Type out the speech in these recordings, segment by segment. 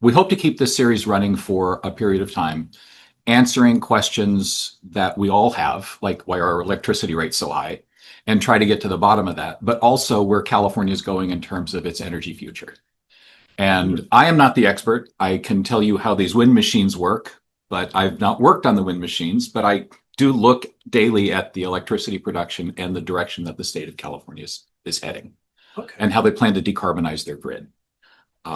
We hope to keep this series running for a period of time, answering questions that we all have, like why are our electricity rates so high, and try to get to the bottom of that, but also where California is going in terms of its energy future. And I am not the expert. I can tell you how these wind machines work, but I've not worked on the wind machines, but I do look daily at the electricity production and the direction that the state of California is heading, and how they plan to decarbonize their grid.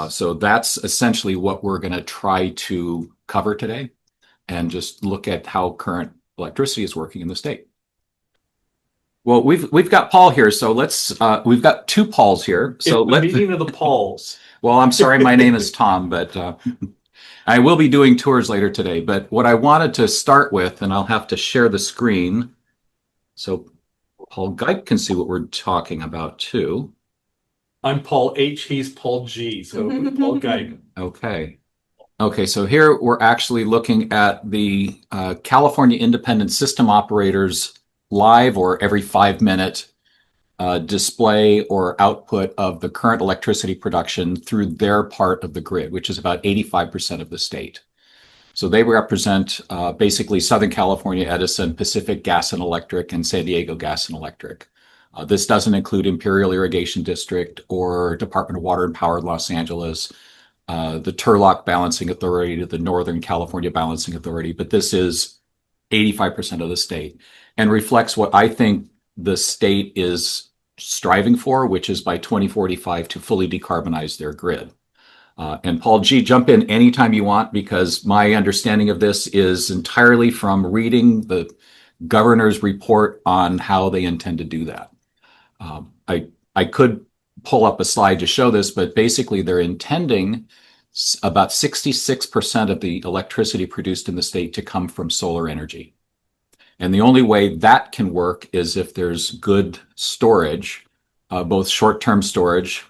So that's essentially what we're going to try to cover today, and just look at how current electricity is working in the state. Well, we've got Paul here, so we've got two Pauls here. So let's meeting of the Pauls. Well, I'm sorry, my name is Tom, but I will be doing tours later today. But what I wanted to start with, and I'll have to share the screen so Paul Gipe can see what we're talking about too. I'm Paul H. He's Paul G. So Paul Gipe. Okay. So here we're actually looking at the California Independent System Operators live or every 5-minute display or output of the current electricity production through their part of the grid, which is about 85% of the state. So they represent basically Southern California Edison, Pacific Gas and Electric, and San Diego Gas and Electric. This doesn't include Imperial Irrigation District or Department of Water and Power in Los Angeles, the Turlock Balancing Authority, the Northern California Balancing Authority, but this is 85% of the state and reflects what I think the state is striving for, which is by 2045 to fully decarbonize their grid. And Paul G, jump in anytime you want, because my understanding of this is entirely from reading the governor's report on how they intend to do that. I could pull up a slide to show this, but basically they're intending about 66% of the electricity produced in the state to come from solar energy. And the only way that can work is if there's good storage, both short-term storage,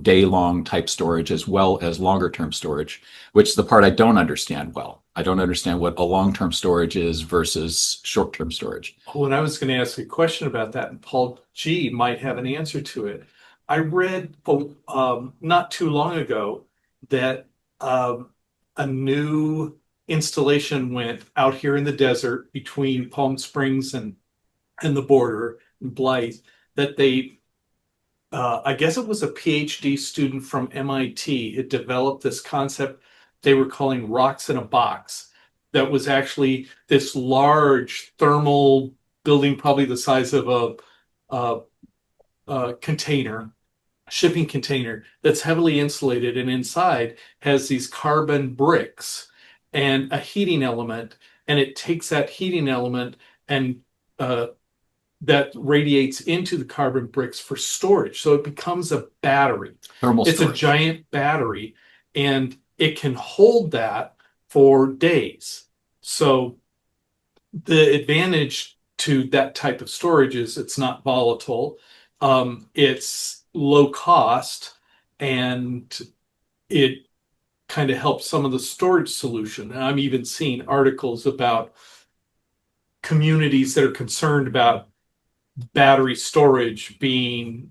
day-long type storage, as well as longer-term storage, which is the part I don't understand well. I don't understand what a long-term storage is versus short-term storage. Oh, and I was going to ask a question about that, and Paul G might have an answer to it. I read not too long ago that a new installation went out here in the desert between Palm Springs and the border, in Blythe, that they, I guess it was a PhD student from MIT, had developed this concept they were calling rocks in a box. That was actually this large thermal building, probably the size of a container, shipping container, that's heavily insulated, and inside has these carbon bricks and a heating element, and it takes that heating element and that radiates into the carbon bricks for storage. So it becomes a battery. Thermal storage. It's a giant battery, and it can hold that for days. So the advantage to that type of storage is it's not volatile, it's low cost, and it kind of helps some of the storage solution. And I'm even seeing articles about communities that are concerned about battery storage being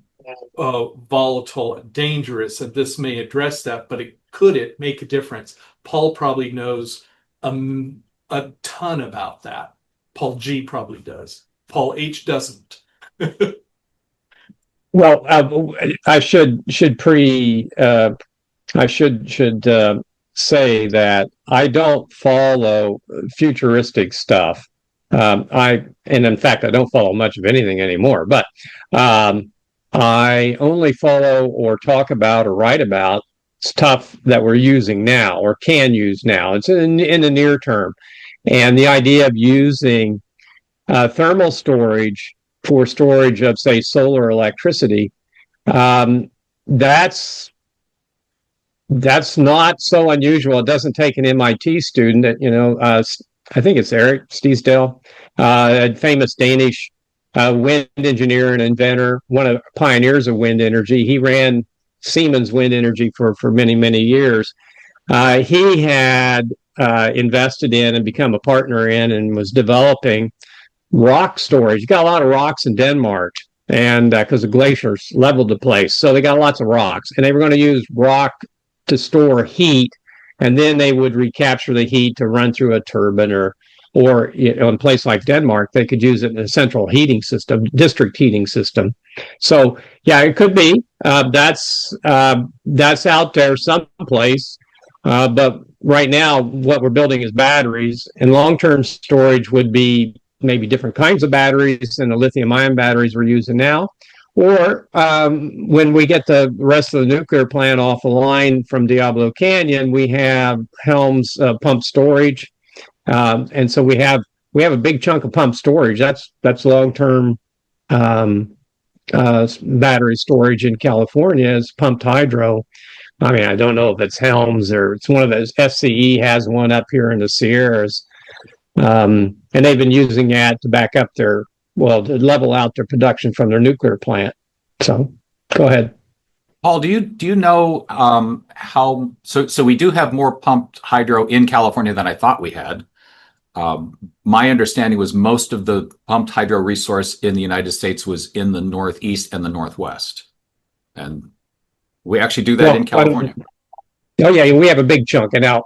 volatile and dangerous, and this may address that, but could it make a difference? Paul probably knows a ton about that. Paul G probably does. Paul H doesn't. Well, I should say that I don't follow futuristic stuff. And in fact, I don't follow much of anything anymore. But I only follow or talk about or write about stuff that we're using now or can use now. It's in the near term, and the idea of using thermal storage for storage of, say, solar electricity, that's not so unusual. It doesn't take an MIT student that, I think it's Eric Stiesdal, a famous Danish wind engineer and inventor, one of the pioneers of wind energy. He ran Siemens Wind Energy for many, many years. He had invested in and become a partner in and was developing rock storage. You got a lot of rocks in Denmark, and because the glaciers leveled the place, so they got lots of rocks, and they were going to use rock to store heat and then they would recapture the heat to run through a turbine, or in a place like Denmark, they could use it in a central heating system, district heating system. So yeah, it could be that's out there someplace, but right now what we're building is batteries, and long-term storage would be maybe different kinds of batteries than the lithium-ion batteries we're using now. Or when we get the rest of the nuclear plant off the line from Diablo Canyon, we have Helms pump storage, and so we have a big chunk of pump storage. That's long-term battery storage in California is pumped hydro. I mean, I don't know if it's Helms or it's one of those. FCE has one up here in the Sierras, and they've been using that to back up to level out their production from their nuclear plant. So, go ahead, Paul. Do you know how? So we do have more pumped hydro in California than I thought we had. My understanding was most of the pumped hydro resource in the United States was in the Northeast and the Northwest, and we actually do that in California. Oh yeah, we have a big chunk, and now,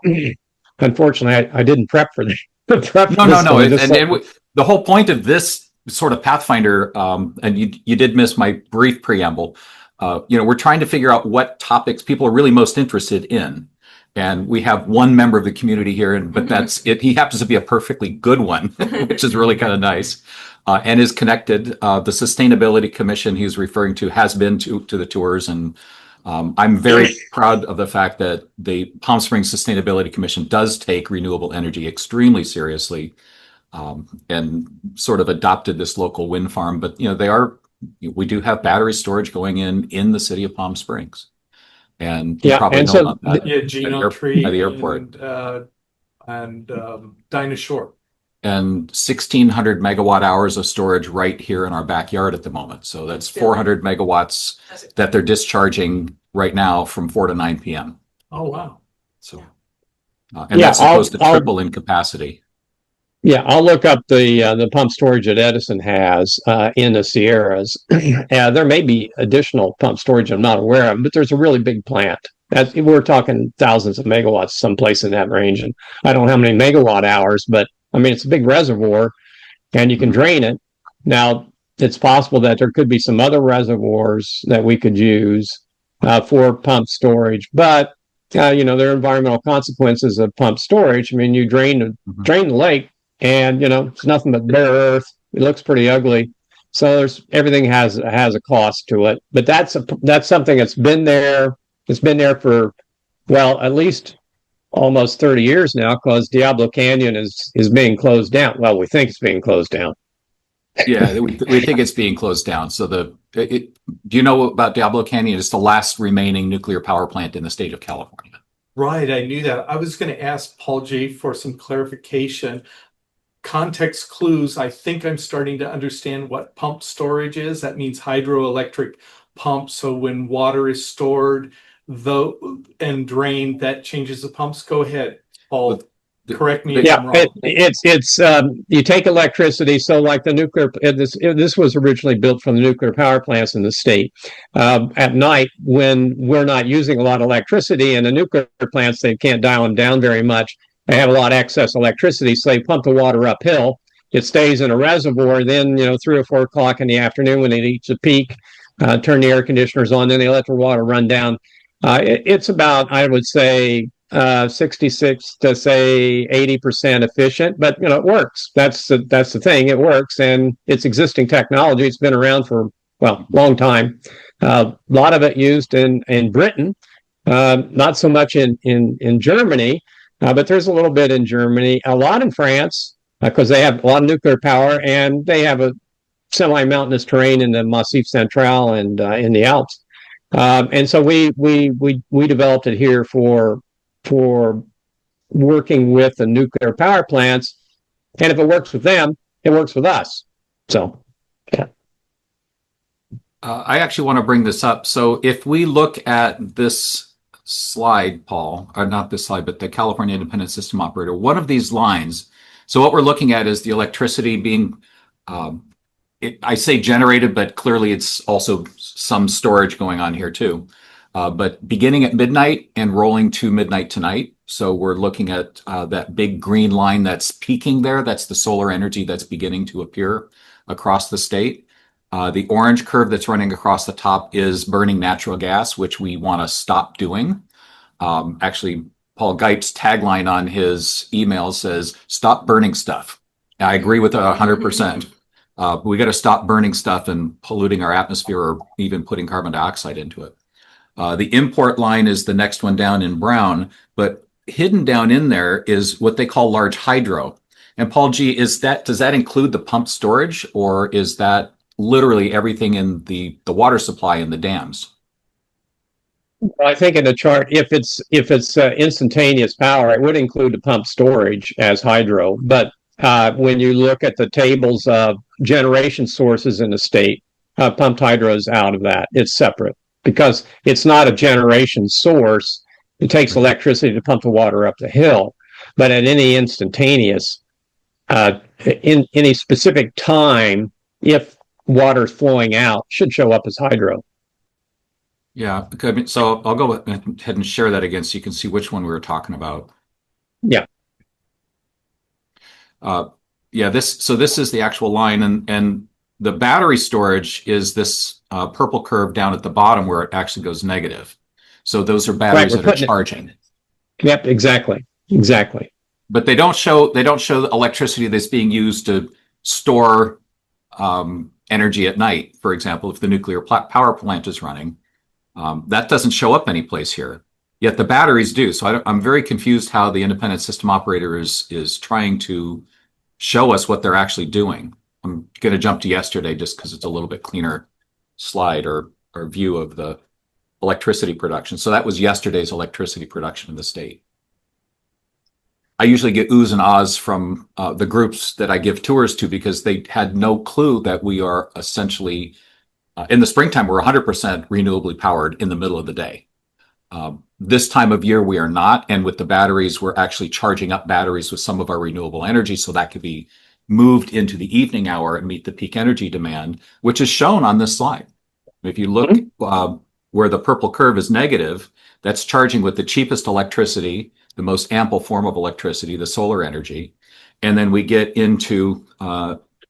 unfortunately, I didn't prep for this. No. The whole point of this sort of Pathfinder, and you did miss my brief preamble. We're trying to figure out what topics people are really most interested in. And we have one member of the community here, but that's it. He happens to be a perfectly good one, which is really kind of nice, and is connected. The Sustainability Commission he's referring to has been to the tours, and I'm very proud of the fact that the Palm Springs Sustainability Commission does take renewable energy extremely seriously, and sort of adopted this local wind farm. But we do have battery storage going in the city of Palm Springs. And you probably know about that. Yeah, Geno Tree at the airport. And Dinah Shore. And 1,600 megawatt hours of storage right here in our backyard at the moment. So that's 400 megawatts that they're discharging right now from 4 to 9 p.m. Oh, wow. So, and that's supposed to triple in capacity. Yeah, I'll look up the pump storage that Edison has in the Sierras. There may be additional pump storage I'm not aware of, but there's a really big plant. We're talking thousands of megawatts someplace in that range. And I don't know how many megawatt hours, but I mean, it's a big reservoir and you can drain it. Now, it's possible that there could be some other reservoirs that we could use for pump storage, but there are environmental consequences of pump storage. I mean, you drain the lake, and it's nothing but bare earth. It looks pretty ugly. So everything has a cost to it. But that's something that's been there. It's been there for at least almost 30 years now, because Diablo Canyon is being closed down. Well, we think it's being closed down. Yeah, we think it's being closed down. So do you know about Diablo Canyon? It's the last remaining nuclear power plant in the state of California. Right, I knew that. I was going to ask Paul Gipe for some clarification. Context clues. I think I'm starting to understand what pump storage is. That means hydroelectric pump. So when water is stored and drained, that changes the pumps. Go ahead, Paul. Correct me if I'm wrong. It's you take electricity. So like the nuclear, this was originally built from the nuclear power plants in the state. At night, when we're not using a lot of electricity, and the nuclear plants, they can't dial them down very much. They have a lot of excess electricity, so they pump the water uphill. It stays in a reservoir. Then, 3 or 4 o'clock in the afternoon, when it reaches a peak, turn the air conditioners on. Then they let the water run down. It's about, I would say, 66 to say 80% efficient, but it works. That's the thing. It works, and it's existing technology. It's been around for a long time. A lot of it used in Britain, not so much in Germany. But there's a little bit in Germany, a lot in France, because they have a lot of nuclear power, and they have a semi-mountainous terrain in the Massif Central and in the Alps. And so we developed it here for working with the nuclear power plants, and if it works with them, it works with us. So, yeah. I actually want to bring this up. So if we look at this slide, Paul, or not this slide, but the California Independent System Operator, one of these lines. So what we're looking at is the electricity being, I say generated, but clearly it's also some storage going on here too. But beginning at midnight and rolling to midnight tonight. So we're looking at that big green line that's peaking there. That's the solar energy that's beginning to appear across the state. The orange curve that's running across the top is burning natural gas, which we want to stop doing. Actually, Paul Gipe's tagline on his email says, "Stop burning stuff." I agree with that 100%. We got to stop burning stuff and polluting our atmosphere or even putting carbon dioxide into it. The import line is the next one down in brown, but hidden down in there is what they call large hydro. And Paul G, does that include the pump storage, or is that literally everything in the water supply in the dams? Well, I think in the chart, if it's instantaneous power, it would include the pump storage as hydro. But when you look at the tables of generation sources in the state, pumped hydro is out of that. It's separate because it's not a generation source. It takes electricity to pump the water up the hill. But at any instantaneous, in any specific time, if water's flowing out, should show up as hydro. Yeah, okay, so I'll go ahead and share that again so you can see which one we were talking about. Yeah. Yeah, this is the actual line, and the battery storage is this purple curve down at the bottom where it actually goes negative. So those are batteries that are charging. Yep, exactly. But they don't show the electricity that's being used to store energy at night. For example, if the nuclear power plant is running, that doesn't show up anyplace here. Yet the batteries do. So I'm very confused how the independent system operator is trying to show us what they're actually doing. I'm going to jump to yesterday just because it's a little bit cleaner slide or view of the electricity production. So that was yesterday's electricity production in the state. I usually get oohs and ahs from the groups that I give tours to because they had no clue that we are essentially, in the springtime, we're 100% renewably powered in the middle of the day. This time of year, we are not. And with the batteries, we're actually charging up batteries with some of our renewable energy. So that could be moved into the evening hour and meet the peak energy demand, which is shown on this slide. If you look where the purple curve is negative, that's charging with the cheapest electricity, the most ample form of electricity, the solar energy. And then we get into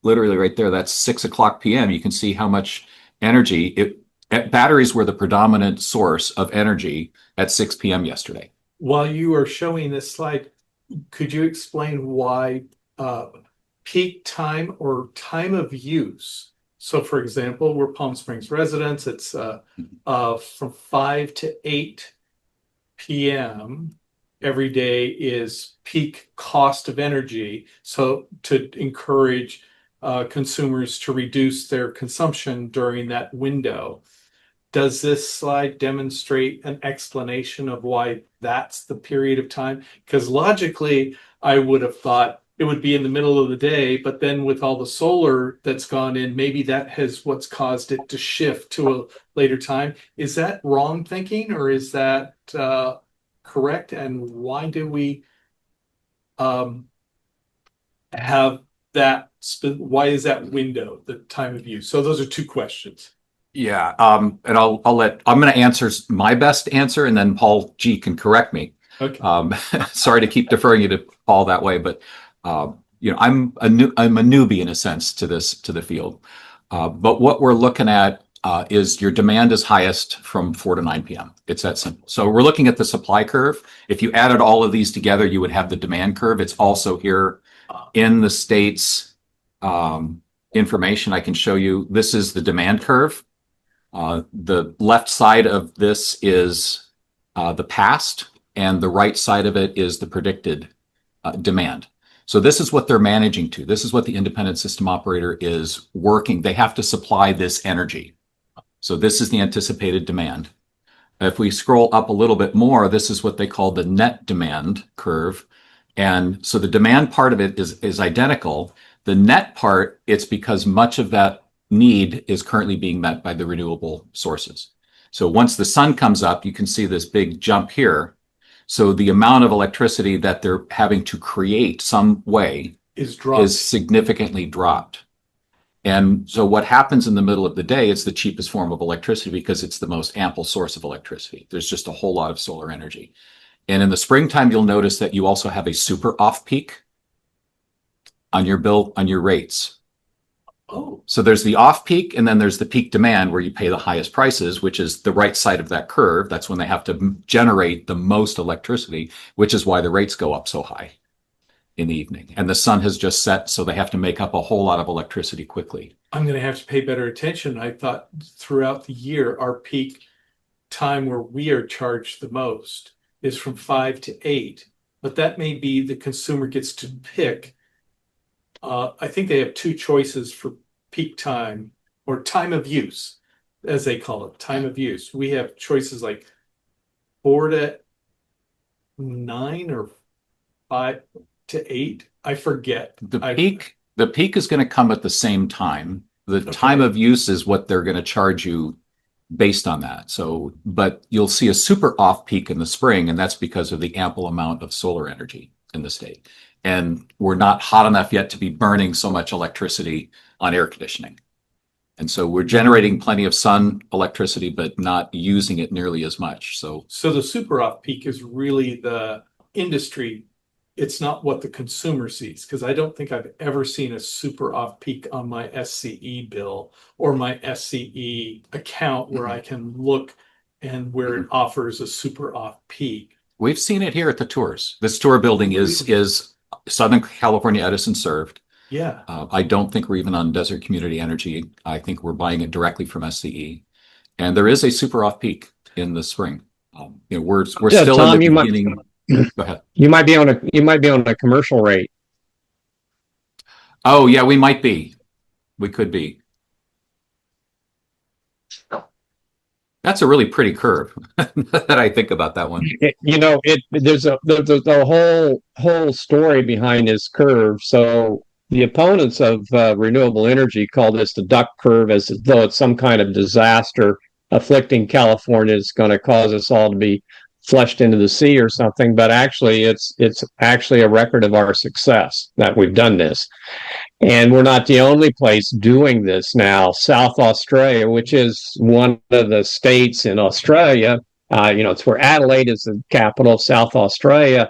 literally right there, that's 6:00 p.m. You can see how much energy batteries were the predominant source of energy at 6 p.m. yesterday. While you are showing this slide, could you explain why peak time or time of use? So, for example, we're Palm Springs residents. It's from 5 to 8 p.m. every day is peak cost of energy. So to encourage consumers to reduce their consumption during that window. Does this slide demonstrate an explanation of why that's the period of time? Because logically, I would have thought it would be in the middle of the day, but then with all the solar that's gone in, maybe that has what's caused it to shift to a later time. Is that wrong thinking, or is that correct? And why do we have that? Why is that window the time of use? So those are two questions. Yeah, and I'm going to answer my best answer, and then Paul G can correct me. Okay. Sorry to keep deferring you to Paul that way, but I'm a newbie in a sense to the field. But what we're looking at is your demand is highest from 4 to 9 p.m. It's that simple. So we're looking at the supply curve. If you added all of these together, you would have the demand curve. It's also here in the state's information. I can show you. This is the demand curve. The left side of this is the past, and the right side of it is the predicted demand. So this is what they're managing to. This is what the independent system operator is working. They have to supply this energy. So this is the anticipated demand. If we scroll up a little bit more, this is what they call the net demand curve. And so the demand part of it is identical. The net part, it's because much of that need is currently being met by the renewable sources. So once the sun comes up, you can see this big jump here. So the amount of electricity that they're having to create some way is significantly dropped. And so what happens in the middle of the day, it's the cheapest form of electricity because it's the most ample source of electricity. There's just a whole lot of solar energy. And in the springtime, you'll notice that you also have a super off peak on your bill, on your rates. Oh, So there's the off peak, and then there's the peak demand where you pay the highest prices, which is the right side of that curve. That's when they have to generate the most electricity, which is why the rates go up so high in the evening. And the sun has just set, so they have to make up a whole lot of electricity quickly. I'm going to have to pay better attention. I thought throughout the year, our peak time where we are charged the most is from 5 to 8. But that may be the consumer gets to pick. I think they have two choices for peak time or time of use, as they call it, time of use. We have choices like 4 to 9 or 5 to 8. I forget. The peak is going to come at the same time. The Okay. time of use is what they're going to charge you based on that. So, but you'll see a super off peak in the spring, and that's because of the ample amount of solar energy in the state. And we're not hot enough yet to be burning so much electricity on air conditioning. And so we're generating plenty of sun electricity, but not using it nearly as much. So So the super off peak is really the industry. It's not what the consumer sees, because I don't think I've ever seen a super off peak on my SCE bill or my SCE account where I can look and where it offers a super off peak. we've seen it here at the tours. This tour building is Southern California Edison served. Yeah. I don't think we're even on Desert Community Energy. I think we're buying it directly from SCE. And there is a super off peak in the spring. We're Yeah, still Tom, in the you might beginning. Go ahead. you might be on a commercial rate. Oh, yeah, we might be. We could be. That's a really pretty curve that I think about that one. There's a whole story behind this curve. So the opponents of renewable energy call this the duck curve, as though it's some kind of disaster afflicting California. It's going to cause us all to be flushed into the sea or something. But actually, it's actually a record of our success that we've done this. And we're not the only place doing this now. South Australia, which is one of the states in Australia, it's where Adelaide is the capital of South Australia.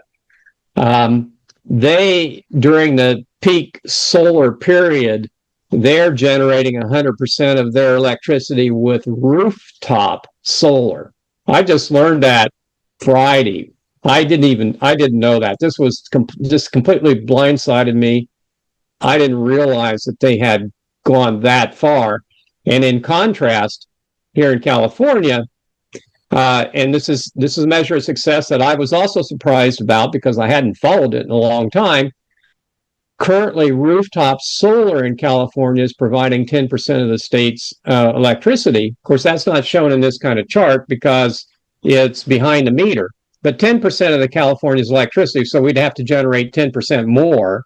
They, during the peak solar period, they're generating 100% of their electricity with rooftop solar. I just learned that Friday. I didn't know that. This was just completely blindsided me. I didn't realize that they had gone that far. And in contrast, here in California, and this is a measure of success that I was also surprised about because I hadn't followed it in a long time. Currently, rooftop solar in California is providing 10% of the state's electricity. Of course, that's not shown in this kind of chart because it's behind the meter. But 10% of the California's electricity, so we'd have to generate 10% more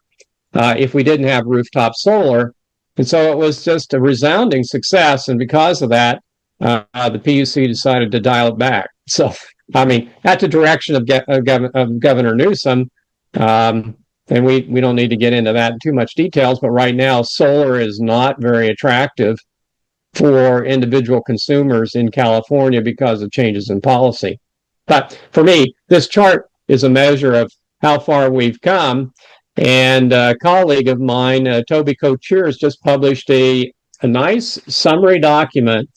if we didn't have rooftop solar. And so it was just a resounding success. And because of that, the PUC decided to dial it back. So, I mean, at the direction of Governor Newsom, and we don't need to get into that in too much details, but right now, solar is not very attractive for individual consumers in California because of changes in policy. But for me, this chart is a measure of how far we've come. And a colleague of mine, Toby Couture, has just published a nice summary document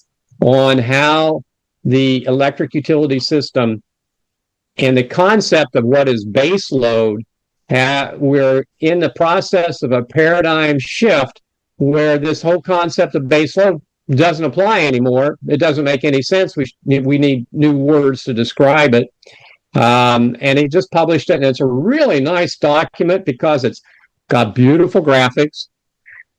on how the electric utility system and the concept of what is baseload, we're in the process of a paradigm shift where this whole concept of baseload doesn't apply anymore. It doesn't make any sense. We need new words to describe it. And he just published it, and it's a really nice document because it's got beautiful graphics,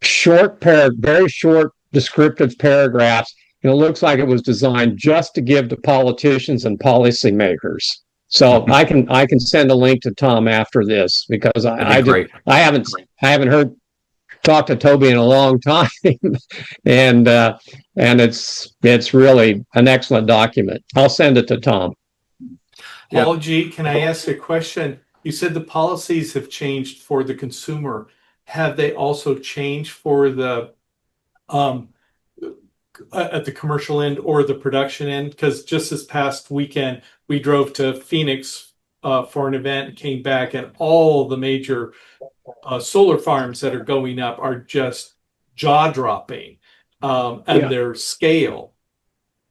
very short descriptive paragraphs, and it looks like it was designed just to give to politicians and policymakers. So I can send a link to Tom after this because I haven't talked to Toby in a long time, and it's really an excellent document. I'll send it to Tom. Paul G, can I ask a question? You said the policies have changed for the consumer. Have they also changed for the at the commercial end or the production end? Because just this past weekend, we drove to Phoenix for an event and came back, and all the major solar farms that are going up are just jaw-dropping, and their scale.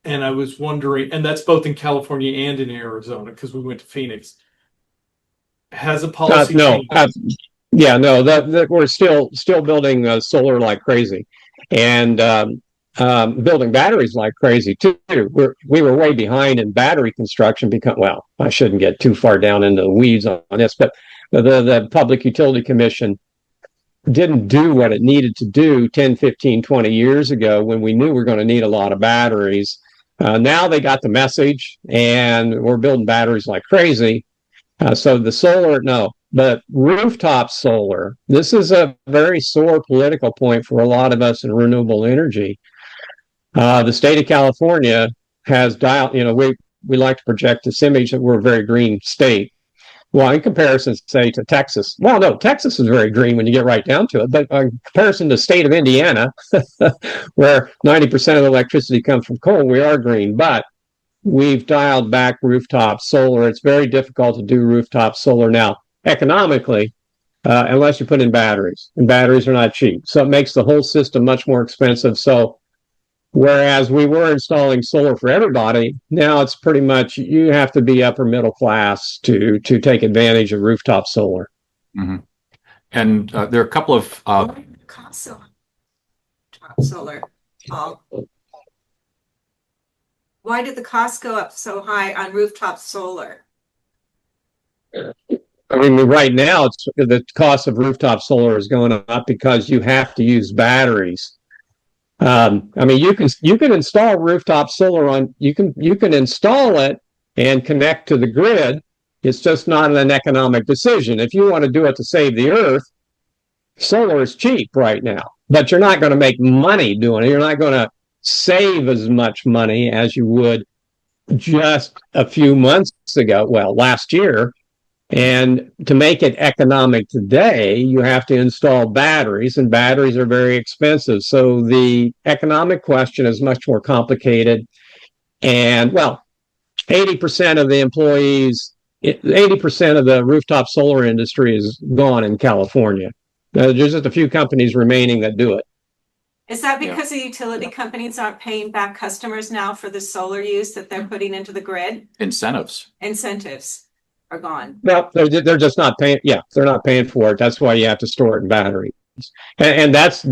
And I was wondering, and that's both in California and in Arizona, because we went to Phoenix. Has a policy No, changed? yeah, no, that we're still building solar like crazy, and building batteries like crazy too. We were way behind in battery construction because, well, I shouldn't get too far down into the weeds on this, but the Public Utility Commission didn't do what it needed to do 10, 15, 20 years ago when we knew we were going to need a lot of batteries. Now they got the message, and we're building batteries like crazy. So the solar, no, but rooftop solar, this is a very sore political point for a lot of us in renewable energy. The state of California has dialed, we like to project this image that we're a very green state. Well, in comparison, say, to Texas, well, no, Texas is very green when you get right down to it, but in comparison to the state of Indiana, where 90% of the electricity comes from coal, we are green, but we've dialed back rooftop solar. It's very difficult to do rooftop solar now economically, unless you put in batteries, and batteries are not cheap. So it makes the whole system much more expensive. So whereas we were installing solar for everybody, now it's pretty much you have to be upper middle class to take advantage of rooftop solar. Mm-hmm. And there are a couple of solar. Why did the cost go up so high on rooftop solar? I mean, right now, it's the cost of rooftop solar is going up because you have to use batteries. I mean, you can install rooftop solar on you can install it and connect to the grid. It's just not an economic decision. If you want to do it to save the earth, solar is cheap right now, but you're not going to make money doing it. You're not going to save as much money as you would just a few months ago. Well, last year. And to make it economic today, you have to install batteries, and batteries are very expensive. So the economic question is much more complicated. And well, 80% of the employees, 80% of the rooftop solar industry is gone in California. There's just a few companies remaining that do it. Is that because the utility companies aren't paying back customers now for the solar use that they're putting into the grid? incentives. Incentives are gone. Well, they're just not paying. Yeah, they're not paying for it. That's why you have to store it in batteries. And that's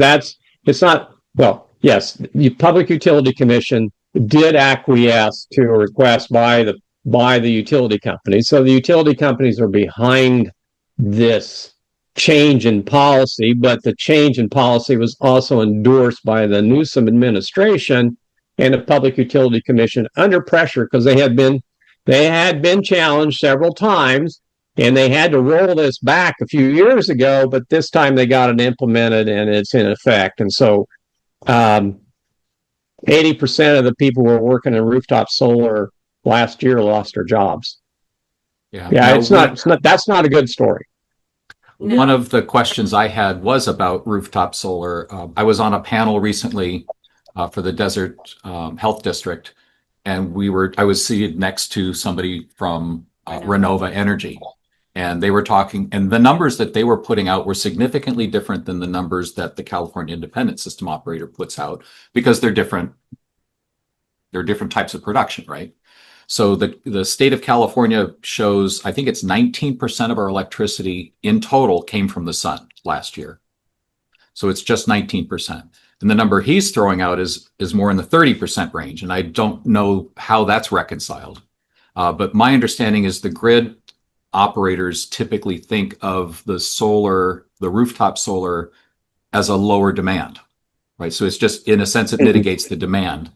it's not, well, yes, the Public Utility Commission did acquiesce to a request by the utility companies. So the utility companies are behind this change in policy, but the change in policy was also endorsed by the Newsom administration and the Public Utility Commission under pressure because they had been challenged several times, and they had to roll this back a few years ago, but this time they got it implemented and it's in effect. And so 80% of the people who were working in rooftop solar last year lost their jobs. Yeah, that's not a good story. One of the questions I had was about rooftop solar. I was on a panel recently for the Desert Health District, and I was seated next to somebody from Renova Energy, and they were talking, and the numbers that they were putting out were significantly different than the numbers that the California Independent System Operator puts out because they're different. They're different types of production, right? So the state of California shows, I think it's 19% of our electricity in total came from the sun last year. So it's just 19%. And the number he's throwing out is more in the 30% range. And I don't know how that's reconciled. But my understanding is the grid operators typically think of the rooftop solar as a lower demand, right? So it's just, in a sense, it mitigates the demand.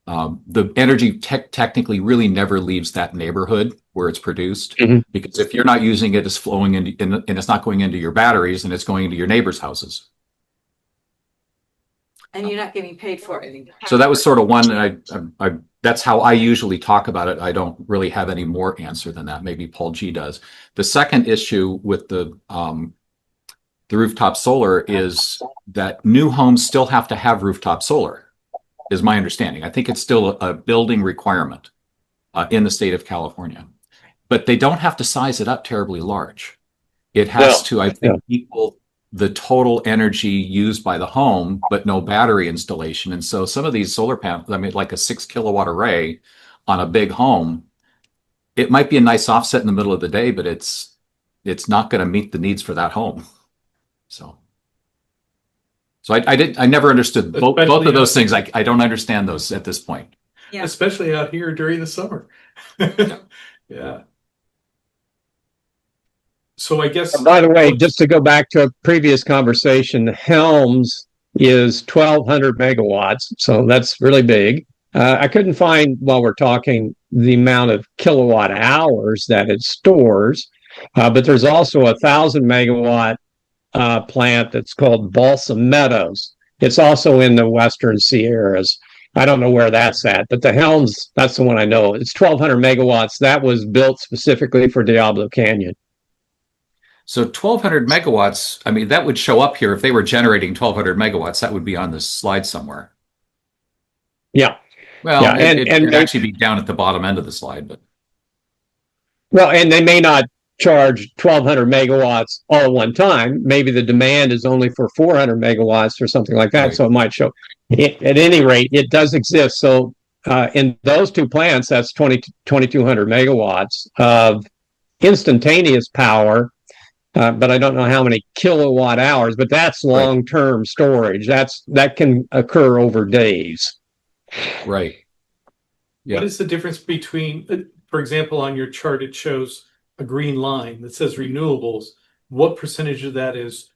The energy technically really never leaves that neighborhood where it's produced, because if you're not using it, it's flowing into, and it's not going into your batteries, and it's going into your neighbors' houses. And you're not getting paid for it. So that was sort of one, and that's how I usually talk about it. I don't really have any more answer than that. Maybe Paul G does. The second issue with the rooftop solar is that new homes still have to have rooftop solar, is my understanding. I think it's still a building requirement in the state of California. but they don't have to size it up terribly large. It has to, I think, equal the total energy used by the home, but no battery installation. And so some of these solar panels, I mean, like a 6 kilowatt array on a big home, it might be a nice offset in the middle of the day, but it's not going to meet the needs for that home. So I never understood both of those things. I don't understand those at this point. Yeah. Especially out here during the summer. Yeah. So I guess. By the way, just to go back to a previous conversation, Helms is 1,200 megawatts, so that's really big. I couldn't find, while we're talking, the amount of kilowatt hours that it stores, but there's also 1,000 megawatt plant that's called Balsam Meadows. It's also in the Western Sierras. I don't know where that's at, but the Helms, that's the one I know. It's 1,200 megawatts. That was built specifically for Diablo Canyon. So 1,200 megawatts, I mean, that would show up here if they were generating 1,200 megawatts. That would be on this slide somewhere. Yeah. Well, yeah. It'd actually be down at the bottom end of the slide, but. Well, and they may not charge 1,200 megawatts all at one time. Maybe the demand is only for 400 megawatts or something like that. Right. So it might show. At any rate, it does exist. So in those two plants, that's 2,200 megawatts of instantaneous power. But I don't know how many kilowatt hours, but that's long-term storage. That can occur over days. Right. Yeah. What is the difference between, for example, on your chart, it shows a green line that says renewables. What percentage of that is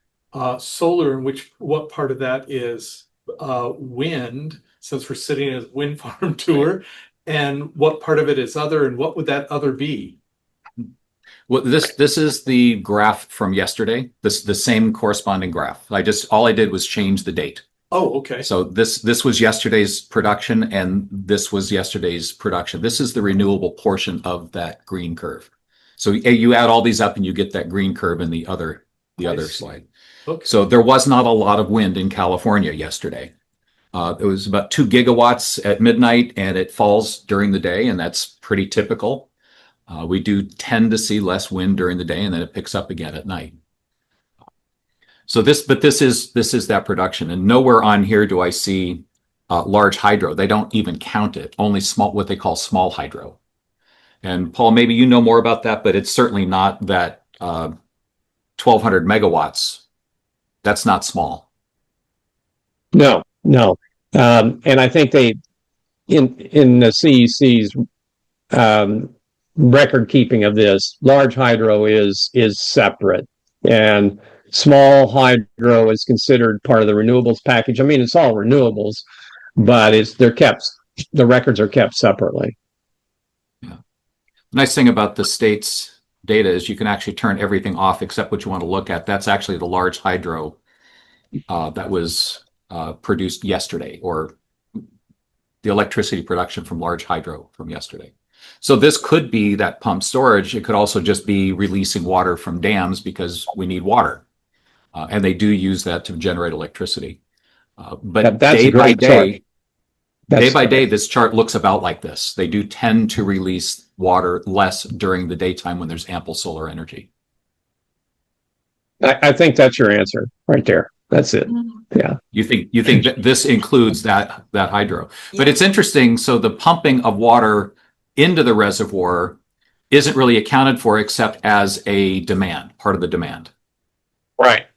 solar, and what part of that is wind, since we're sitting at a wind farm tour, and what part of it is other, and what would that other be? Well, this is the graph from yesterday. The same corresponding graph. All I did was change the date. Oh, okay. So this was yesterday's production, and this was yesterday's production. This is the renewable portion of that green curve. So you add all these up, and you get that green curve in the other slide. Okay. So there was not a lot of wind in California yesterday. It was about 2 gigawatts at midnight, and it falls during the day, and that's pretty typical. We do tend to see less wind during the day, and then it picks up again at night. So this is that production, and nowhere on here do I see large hydro. They don't even count it. Only what they call small hydro. And Paul, maybe you know more about that, but it's certainly not that 1,200 megawatts. That's not small. No. And I think they in the CEC's record keeping of this, large hydro is separate, and small hydro is considered part of the renewables package. I mean, it's all renewables, but the records are kept separately. Yeah. The nice thing about the state's data is you can actually turn everything off except what you want to look at. That's actually the large hydro that was produced yesterday, or the electricity production from large hydro from yesterday. So this could be that pump storage. It could also just be releasing water from dams because we need water. And they do use that to generate electricity. But day by day, this chart looks about like this. They do tend to release water less during the daytime when there's ample solar energy. I think that's your answer right there. That's it. Yeah. You think that this includes that hydro. Yeah. But it's interesting. So the pumping of water into the reservoir isn't really accounted for except as a demand, part of the demand. Right.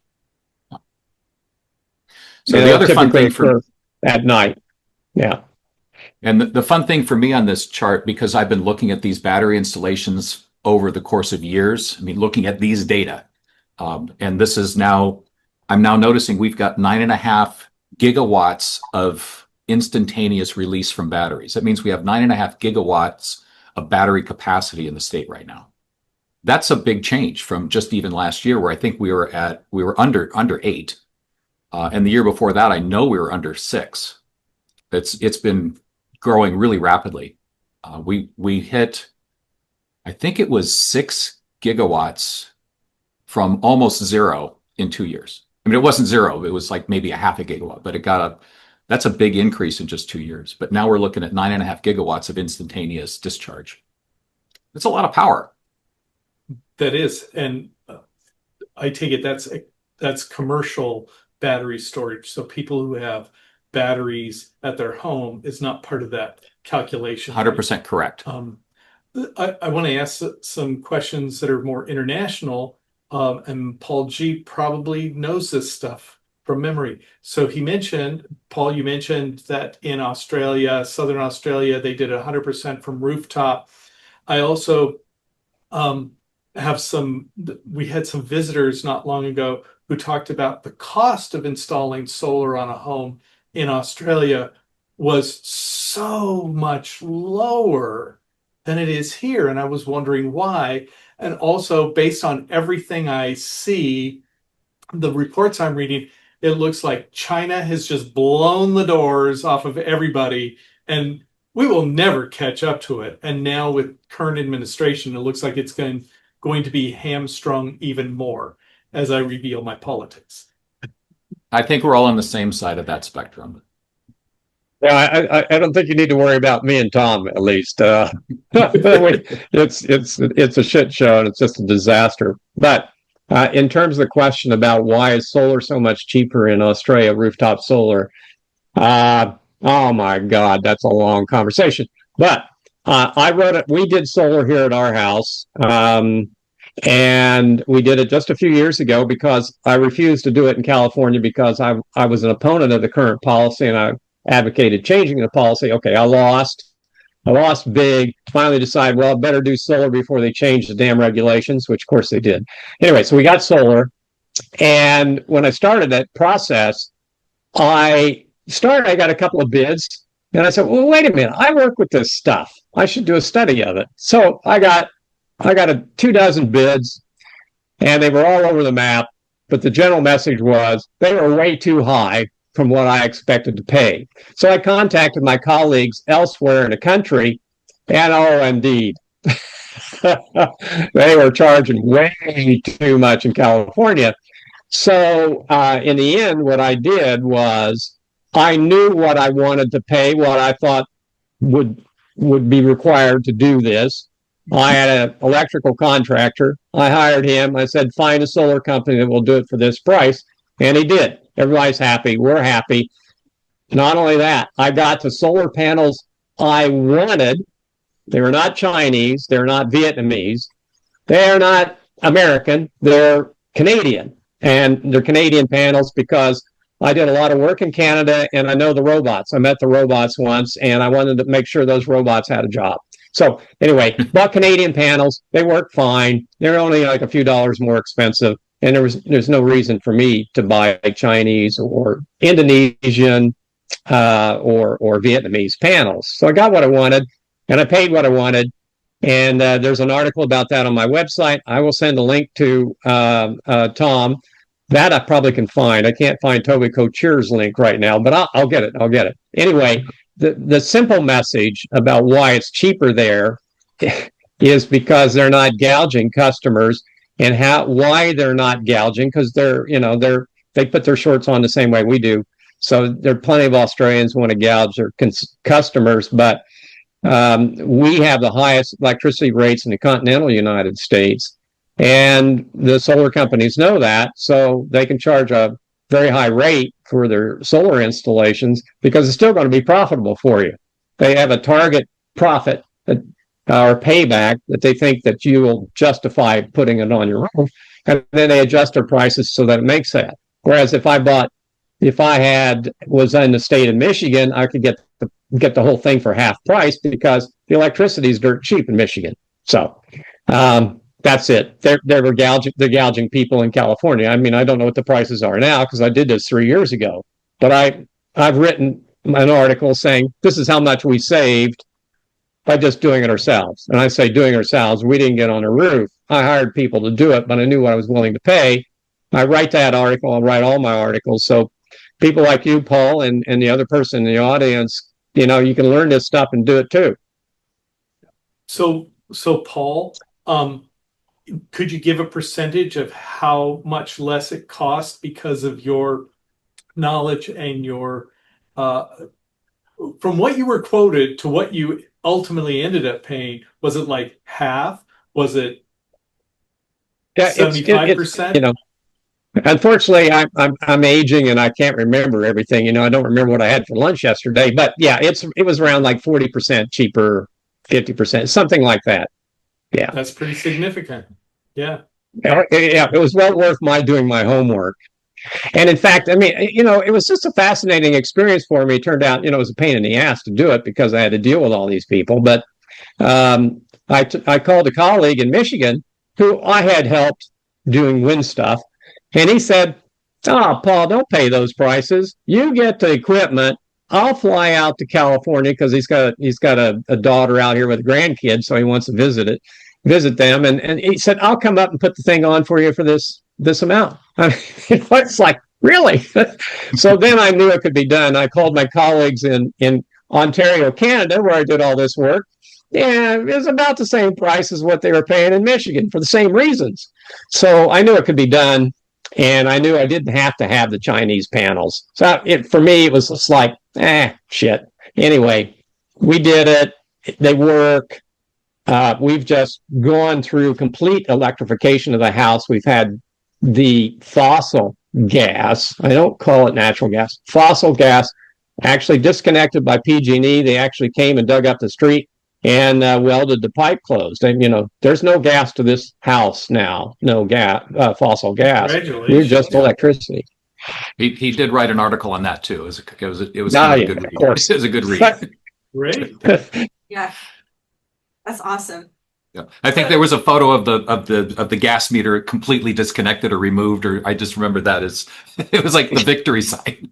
So the other fun thing for at night. Yeah. And the fun thing for me on this chart, because I've been looking at these battery installations over the course of years, I mean, looking at these data, and this is I'm now noticing we've got 9.5 gigawatts of instantaneous release from batteries. That means we have 9.5 gigawatts of battery capacity in the state right now. That's a big change from just even last year, where I think we were under 8. And the year before that, I know we were under 6. It's been growing really rapidly. We hit, I think it was 6 gigawatts from almost zero in 2 years. I mean, it wasn't zero. It was like maybe a half a gigawatt, but that's a big increase in just 2 years. But now we're looking at 9.5 gigawatts of instantaneous discharge. It's a lot of power. That is, and I take it that's commercial battery storage. So people who have batteries at their home is not part of that calculation. 100% correct. I want to ask some questions that are more international, and Paul G probably knows this stuff from memory. So Paul, you mentioned that in Australia, Southern Australia, they did 100% from rooftop. I also we had some visitors not long ago who talked about the cost of installing solar on a home in Australia was so much lower than it is here. And I was wondering why. And also, based on everything I see, the reports I'm reading, it looks like China has just blown the doors off of everybody, and we will never catch up to it. And now with current administration, it looks like it's going to be hamstrung even more as I reveal my politics. I think we're all on the same side of that spectrum. Yeah, I don't think you need to worry about me and Tom, at least. It's a shit show and it's just a disaster. But in terms of the question about why is solar so much cheaper in Australia, rooftop solar, oh my God, that's a long conversation. But I wrote it. We did solar here at our house. And we did it just a few years ago because I refused to do it in California because I was an opponent of the current policy and I advocated changing the policy. Okay, I lost big. Finally decided, well, I better do solar before they change the damn regulations, which of course they did. Anyway, so we got solar. And when I started that process, I got a couple of bids. And I said, well, wait a minute, I work with this stuff. I should do a study of it. So I got 24 bids, and they were all over the map. But the general message was they were way too high from what I expected to pay. So I contacted my colleagues elsewhere in the country, and oh, indeed, they were charging way too much in California. So in the end, what I did was I knew what I wanted to pay, what I thought would be required to do this. I had an electrical contractor. I hired him. I said, find a solar company that will do it for this price. And he did. Everybody's happy. We're happy. Not only that, I got the solar panels I wanted. They were not Chinese. They're not Vietnamese. They're not American. They're Canadian. And they're Canadian panels because I did a lot of work in Canada and I know the robots. I met the robots once and I wanted to make sure those robots had a job. So anyway, bought Canadian panels. They work fine. They're only like a few dollars more expensive. And there's no reason for me to buy Chinese or Indonesian or Vietnamese panels. So I got what I wanted and I paid what I wanted. And there's an article about that on my website. I will send a link to Tom. That I probably can find. I can't find Toby Couture's link right now, but I'll get it. I'll get it. Anyway, the simple message about why it's cheaper there is because they're not gouging customers, and why they're not gouging, because they put their shorts on the same way we do. So there are plenty of Australians who want to gouge their customers, but we have the highest electricity rates in the continental United States, and the solar companies know that, so they can charge a very high rate for their solar installations because it's still going to be profitable for you. They have a target profit or payback that they think that you will justify putting it on your roof, and then they adjust their prices so that it makes that. Whereas if I was in the state of Michigan, I could get the whole thing for half price because the electricity is dirt cheap in Michigan. So that's it. They're gouging people in California. I mean, I don't know what the prices are now because I did this 3 years ago, but I've written an article saying this is how much we saved by just doing it ourselves. And I say doing ourselves, we didn't get on a roof. I hired people to do it, but I knew what I was willing to pay. I write that article. I write all my articles. So people like you, Paul, and the other person in the audience, you can learn this stuff and do it too. So Paul, could you give a percentage of how much less it costs because of your knowledge and your from what you were quoted to what you ultimately ended up paying? Was it like half? Was it Yeah, it's 75%? you know, unfortunately, I'm aging and I can't remember everything. You know, I don't remember what I had for lunch yesterday, but yeah, it was around like 40% cheaper, 50%, something like that. Yeah, That's pretty significant. Yeah. yeah, it was well worth my doing my homework. And in fact, I mean, you know, it was just a fascinating experience for me. It turned out, you know, it was a pain in the ass to do it because I had to deal with all these people. But I called a colleague in Michigan who I had helped doing wind stuff. And he said, "Oh, Paul, don't pay those prices. You get the equipment. I'll fly out to California because he's got a daughter out here with a grandkid, so he wants to visit them. And he said, I'll come up and put the thing on for you for this amount." I mean, it's like, really? So then I knew it could be done. I called my colleagues in Ontario, Canada, where I did all this work. Yeah, it was about the same price as what they were paying in Michigan for the same reasons. So I knew it could be done, and I knew I didn't have to have the Chinese panels. So for me, it was just like, shit. Anyway, we did it. They work. We've just gone through complete electrification of the house. We've had the fossil gas, I don't call it natural gas, fossil gas, actually disconnected by PG&E. They actually came and dug up the street and welded the pipe closed. And, you know, there's no gas to this house now, no gas, fossil gas. We're just electricity. He did write an article on that too. It was kind of a good read. It was a good read. Great. Yeah. That's awesome. Yeah. I think there was a photo of the gas meter completely disconnected or removed, or I just remember that as it was like the victory sign.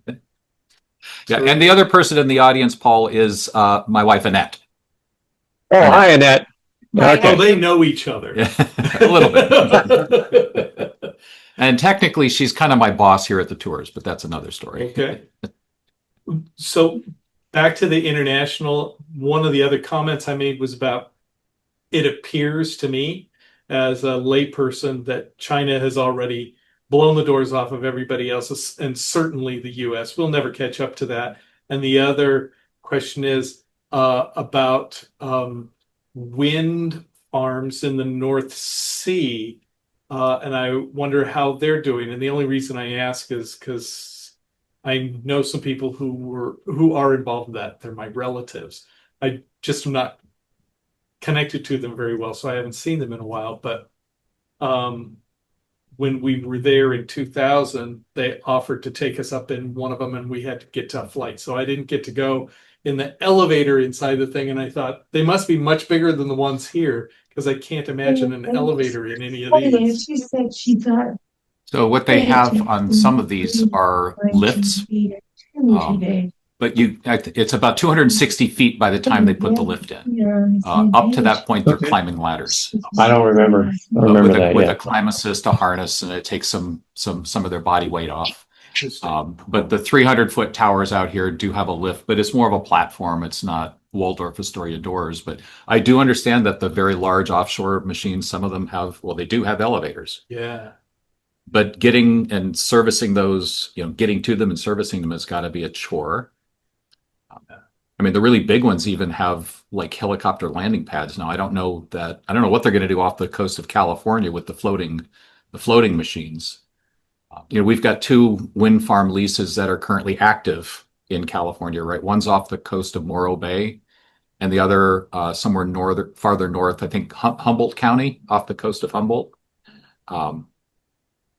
Yeah, and the other person in the audience, Paul, is my wife Annette. Oh, Annette. Hi, Annette. Okay. Oh, they know each other. Yeah, a little bit. And technically, she's kind of my boss here at the tours, but that's another story. Okay. So back to the international, one of the other comments I made was about, it appears to me as a layperson that China has already blown the doors off of everybody else, and certainly the US will never catch up to that. And the other question is about wind farms in the North Sea. And I wonder how they're doing. And the only reason I ask is because I know some people who are involved in that. They're my relatives. I just am not connected to them very well, so I haven't seen them in a while. But when we were there in 2000, they offered to take us up in one of them, and we had to get to a flight. So I didn't get to go in the elevator inside the thing, and I thought they must be much bigger than the ones here, because I can't imagine an elevator in any of these. She said she thought. So what they have on some of these are lifts. But it's about 260 feet by the time they put the lift in. Up to that point, they're climbing ladders. I don't remember. With a climb assist, a harness, and it takes some of their body weight off. But the 300-foot towers out here do have a lift, but it's more of a platform. It's not Waldorf Astoria doors. But I do understand that the very large offshore machines, some of them they do have elevators. Yeah. But getting and servicing those, getting to them and servicing them has got to be a chore. I mean, the really big ones even have like helicopter landing pads now. I don't know what they're going to do off the coast of California with the floating machines. We've got 2 wind farm leases that are currently active in California, right? One's off the coast of Morro Bay, and the other somewhere farther north, I think Humboldt County, off the coast of Humboldt.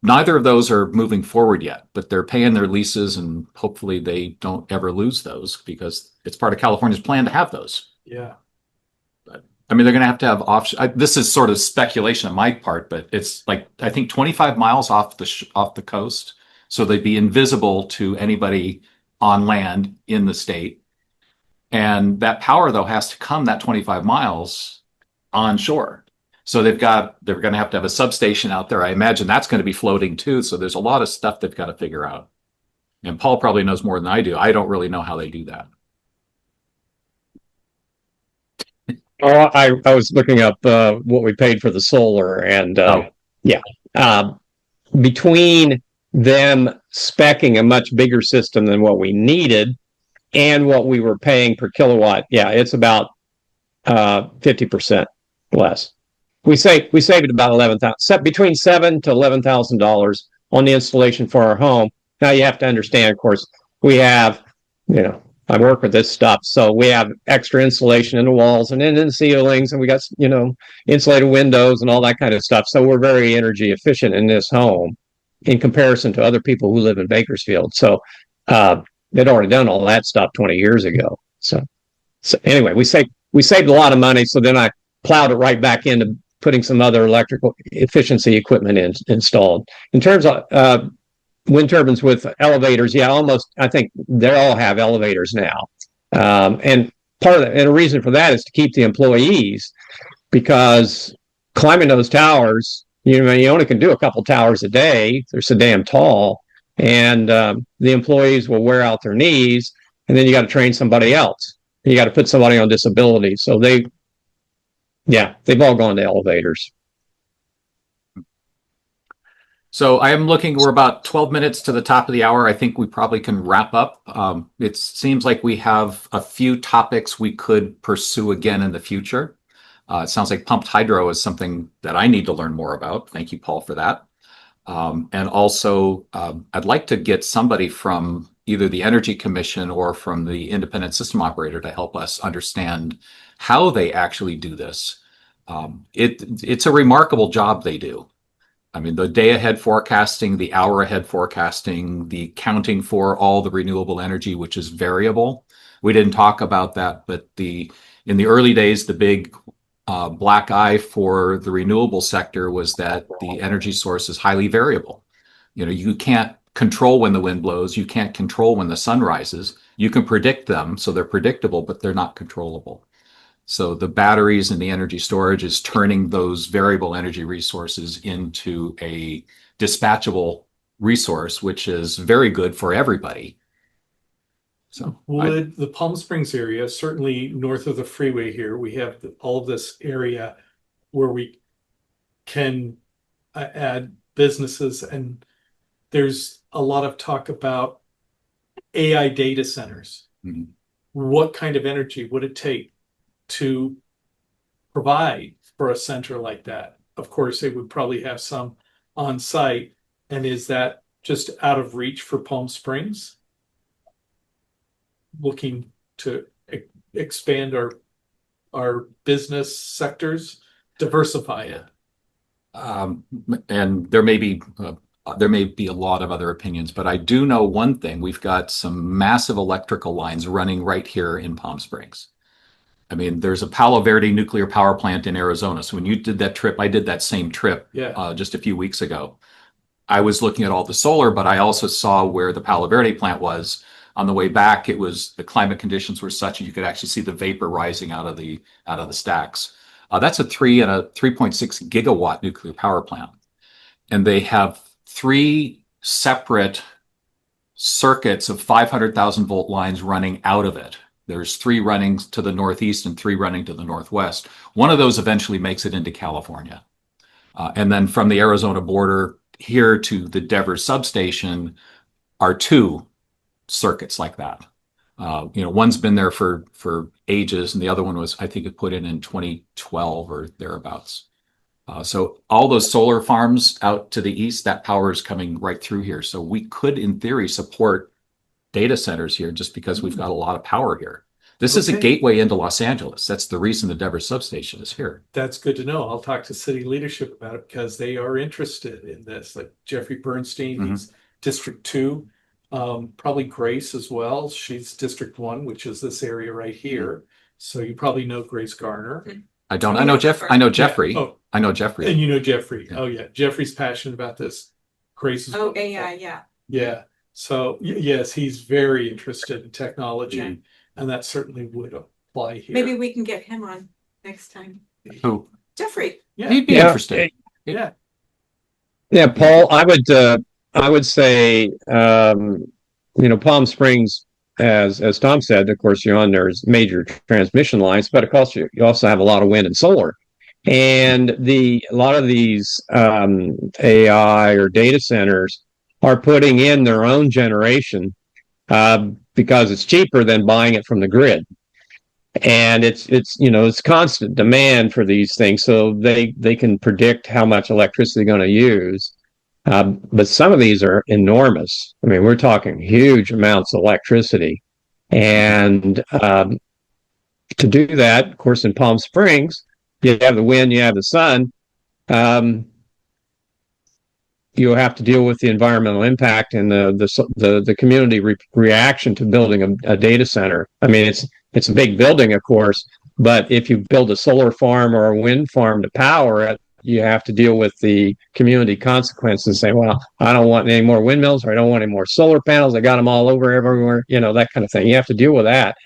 Neither of those are moving forward yet, but they're paying their leases, and hopefully they don't ever lose those, because it's part of California's plan to have those. Yeah. But I mean, they're going to have offshore. This is sort of speculation on my part, but it's like, I think 25 miles off the coast, so they'd be invisible to anybody on land in the state. And that power, though, has to come that 25 miles onshore. So they're going to have a substation out there. I imagine that's going to be floating too. So there's a lot of stuff they've got to figure out. And Paul probably knows more than I do. I don't really know how they do that. Oh, I was looking up what we paid for the solar, and between them speccing a much bigger system than what we needed and what we were paying per kilowatt, it's about 50% less. we saved about 11,000, between $7,000 to $11,000 on the installation for our home. Now you have to understand, of course, we have, I work with this stuff, so we have extra insulation in the walls and in the ceilings, and we got, insulated windows and all that kind of stuff. So we're very energy efficient in this home in comparison to other people who live in Bakersfield. So they'd already done all that stuff 20 years ago. So anyway, we saved a lot of money. So then I plowed it right back into putting some other electrical efficiency equipment installed. In terms of wind turbines with elevators, yeah, I think they all have elevators now. And a reason for that is to keep the employees, because climbing those towers, you only can do a couple towers a day. They're so damn tall, and the employees will wear out their knees, and then you got to train somebody else. You got to put somebody on disability. So they've all gone to elevators. So we're about 12 minutes to the top of the hour. I think we probably can wrap up. It seems like we have a few topics we could pursue again in the future. It sounds like pumped hydro is something that I need to learn more about. Thank you, Paul, for that. And also, I'd like to get somebody from either the Energy Commission or from the independent system operator to help us understand how they actually do this. It's a remarkable job they do. I mean, the day ahead forecasting, the hour ahead forecasting, the accounting for all the renewable energy, which is variable. We didn't talk about that, but in the early days, the big black eye for the renewable sector was that the energy source is highly variable. You can't control when the wind blows. You can't control when the sun rises. You can predict them, so they're predictable, but they're not controllable. So the batteries and the energy storage is turning those variable energy resources into a dispatchable resource, which is very good for everybody. So would the Palm Springs area, certainly north of the freeway here, we have all of this area where we can add businesses, and there's a lot of talk about AI data centers. Mm-hmm. What kind of energy would it take to provide for a center like that? Of course, they would probably have some on site. And is that just out of reach for Palm Springs? Looking to expand our business sectors, diversify it. And there may be a lot of other opinions, but I do know one thing. We've got some massive electrical lines running right here in Palm Springs. I mean, there's a Palo Verde nuclear power plant in Arizona. So when you did that trip, I did that same trip just a few weeks ago. I was looking at all the solar, but I also saw where the Palo Verde plant was. On the way back, the climate conditions were such that you could actually see the vapor rising out of the stacks. That's a 3.6 gigawatt nuclear power plant. And they have 3 separate circuits of 500,000 volt lines running out of it. There's 3 running to the northeast and 3 running to the northwest. One of those eventually makes it into California. And then from the Arizona border here to the Devers substation are 2 circuits like that. One's been there for ages, and the other one was, I think, it put in 2012 or thereabouts. So all those solar farms out to the east, that power is coming right through here. So we could, in theory, support data centers here just because we've got a lot of power here. This is a gateway into Los Angeles. That's the reason the Devers substation is here. That's good to know. I'll talk to city leadership about it because they are interested in this. Like Jeffrey Bernstein, he's District 2. Probably Grace as well. She's District 1, which is this area right here. So you probably know Grace Garner. I don't. I know Jeff. I know Jeffrey. Yeah. I know Jeffrey. And you know Jeffrey. Yeah. Oh yeah, Jeffrey's passionate about this. Grace is. AI, yeah. Yeah. So yes, he's very interested in technology, and that certainly would apply here. Maybe we can get him on next time. Who? Jeffrey. Yeah. He'd be interested. Yeah. Yeah, Paul, I would say, Palm Springs, as Tom said, of course, you're on there's major transmission lines, but of course you also have a lot of wind and solar. And a lot of these AI or data centers are putting in their own generation because it's cheaper than buying it from the grid. and it's constant demand for these things, so they can predict how much electricity they're going to use. But some of these are enormous. I mean, we're talking huge amounts of electricity, and to do that, of course, in Palm Springs, you have the wind, you have the sun. You have to deal with the environmental impact and the community reaction to building a data center. I mean, it's a big building, of course, but if you build a solar farm or a wind farm to power it, you have to deal with the community consequences. Say, well, I don't want any more windmills, or I don't want any more solar panels. I got them all over everywhere, that kind of thing. You have to deal with that.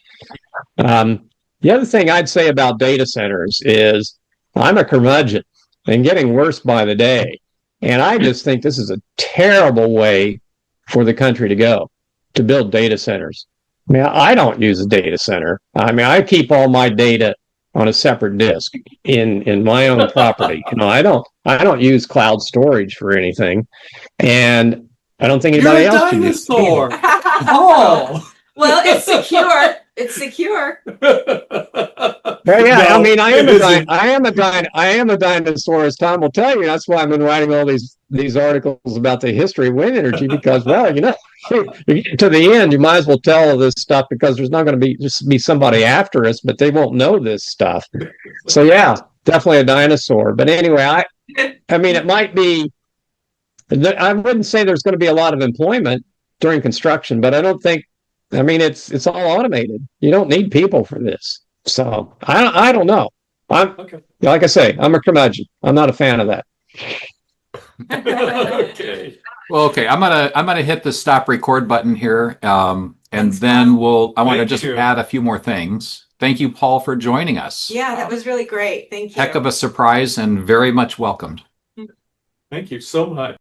The other thing I'd say about data centers is I'm a curmudgeon and getting worse by the day. And I just think this is a terrible way for the country to go, to build data centers. I mean, I don't use a data center. I mean, I keep all my data on a separate disk in my own property. I don't use cloud storage for anything. And I don't think anybody You're a else should use it. dinosaur. Oh. Well, it's secure. It's secure. Yeah, I mean, I am a dinosaur, as Tom will tell you. That's why I've been writing all these articles about the history of wind energy, because, well, to the end, you might as well tell all this stuff, because there's not going to be somebody after us, but they won't know this stuff. So yeah, definitely a dinosaur. But anyway, I mean, it might be. I wouldn't say there's going to be a lot of employment during construction, but I don't think. I mean, it's all automated. You don't need people for this. So I don't know. Okay. Like I say, I'm a curmudgeon. I'm not a fan of that. Okay. Well, okay. I'm gonna hit the stop record button here, and Thanks, then Paul. I want to Thank just you. add a few more things. Thank you, Paul, for joining us. Yeah, that was really great. Thank you. Heck of a surprise and very much welcomed. Thank you so much.